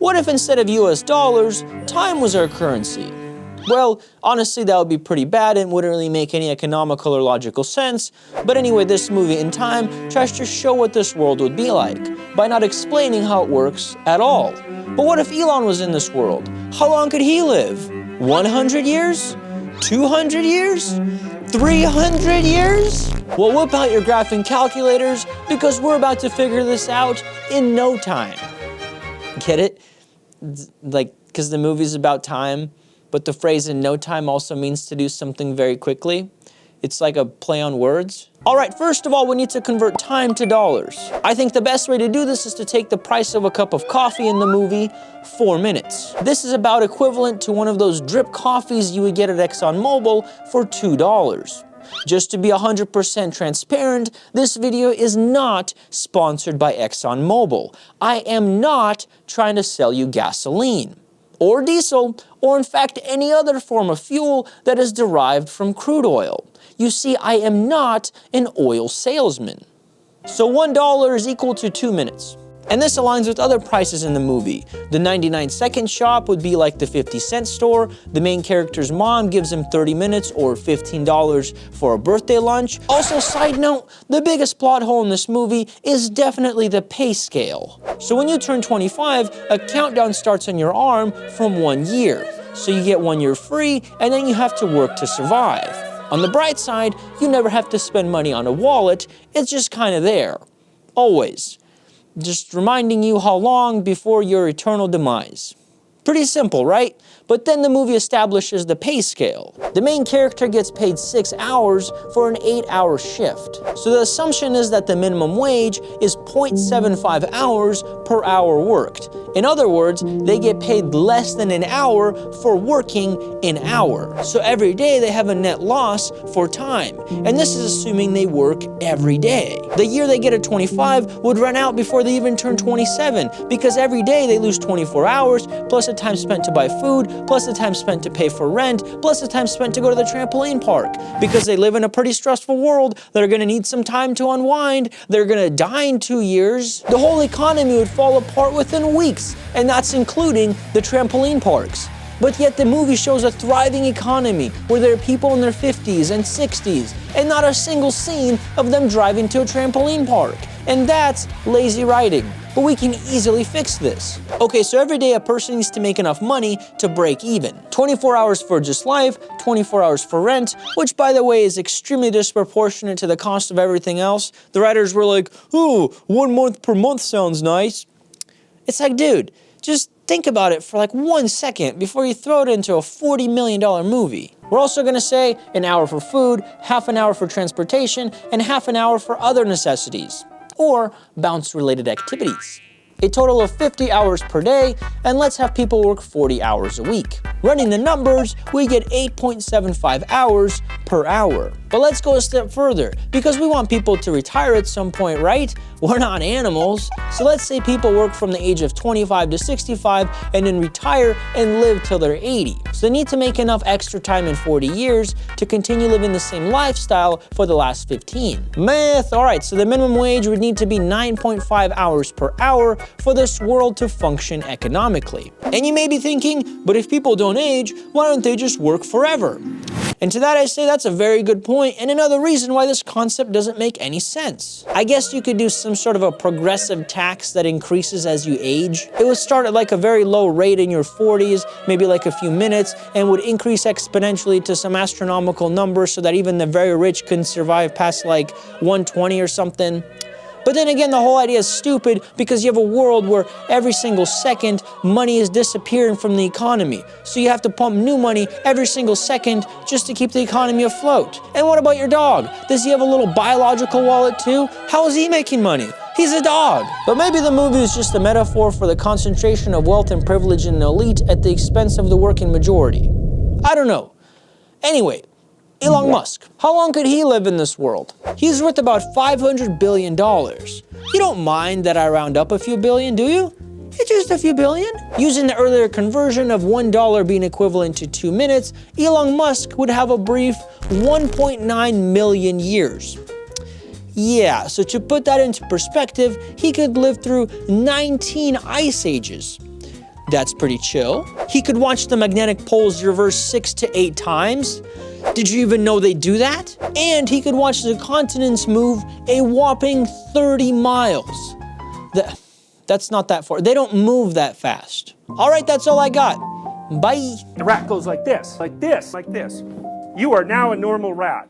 What if instead of US dollars, time was our currency? Well, honestly, that would be pretty bad and wouldn't really make any economical or logical sense. But anyway, this movie In Time tries to show what this world would be like by not explaining how it works at all. But what if Elon was in this world? How long could he live? 100 years? 200 years? 300 years? Well, whip out your graphing calculators because we're about to figure this out in no time. Get it? Like, because the movie's about time, but the phrase in no time also means to do something very quickly. It's like a play on words. All right, first of all, we need to convert time to dollars. I think the best way to do this is to take the price of a cup of coffee in the movie, 4 minutes. This is about equivalent to one of those drip coffees you would get at ExxonMobil for $2. Just to be 100% transparent, this video is not sponsored by ExxonMobil. I am not trying to sell you gasoline, or diesel, or in fact any other form of fuel that is derived from crude oil. You see, I am not an oil salesman. So $1 is equal to 2 minutes. And this aligns with other prices in the movie. The 99-cent shop would be like the 50-cent store. The main character's mom gives him 30 minutes or $15 for a birthday lunch. Also, side note, the biggest plot hole in this movie is definitely the pay scale. So when you turn 25, a countdown starts on your arm from 1 year. So you get 1 year free, and then you have to work to survive. On the bright side, you never have to spend money on a wallet. It's just kind of there. Always. Just reminding you how long before your eternal demise. Pretty simple, right? But then the movie establishes the pay scale. The main character gets paid 6 hours for an 8-hour shift. So the assumption is that the minimum wage is 0.75 hours per hour worked. In other words, they get paid less than an hour for working an hour. So every day they have a net loss for time. And this is assuming they work every day. The year they get at 25 would run out before they even turn 27, because every day they lose 24 hours, plus the time spent to buy food, plus the time spent to pay for rent, plus the time spent to go to the trampoline park. Because they live in a pretty stressful world, they're gonna need some time to unwind, they're gonna die in 2 years. The whole economy would fall apart within weeks, and that's including the trampoline parks. But yet the movie shows a thriving economy where there are people in their 50s and 60s, and not a single scene of them driving to a trampoline park. And that's lazy writing. But we can easily fix this. Okay, so every day a person needs to make enough money to break even. 24 hours for just life, 24 hours for rent, which by the way is extremely disproportionate to the cost of everything else. The writers were like, ooh, 1 month per month sounds nice. It's like, dude, just think about it for like 1 second before you throw it into a $40 million movie. We're also gonna say an hour for food, half an hour for transportation, and half an hour for other necessities, or bounce-related activities. A total of 50 hours per day, and let's have people work 40 hours a week. Running the numbers, we get 8.75 hours per hour. But let's go a step further, because we want people to retire at some point, right? We're not animals. So let's say people work from the age of 25 to 65 and then retire and live till they're 80. So they need to make enough extra time in 40 years to continue living the same lifestyle for the last 15. Math, all right, so the minimum wage would need to be 9.5 hours per hour for this world to function economically. And you may be thinking, but if people don't age, why don't they just work forever? And to that I say that's a very good point, and another reason why this concept doesn't make any sense. I guess you could do some sort of a progressive tax that increases as you age. It would start at like a very low rate in your 40s, maybe like a few minutes, and would increase exponentially to some astronomical number so that even the very rich couldn't survive past like 120 or something. But then again, the whole idea is stupid because you have a world where every single second money is disappearing from the economy. So you have to pump new money every single second just to keep the economy afloat. And what about your dog? Does he have a little biological wallet too? How is he making money? He's a dog. But maybe the movie is just a metaphor for the concentration of wealth and privilege in the elite at the expense of the working majority. I don't know. Anyway, Elon Musk. How long could he live in this world? He's worth about $500 billion. You don't mind that I round up a few billion, do you? It's just a few billion. Using the earlier conversion of $1 being equivalent to 2 minutes, Elon Musk would have a brief 1.9 million years. Yeah, so to put that into perspective, he could live through 19 ice ages. That's pretty chill. He could watch the magnetic poles reverse 6 to 8 times. Did you even know they do that? And he could watch the continents move a whopping 30 miles. That's not that far. They don't move that fast. All right, that's all I got. Bye. The rat goes like this, like this, like this. You are now a normal rat.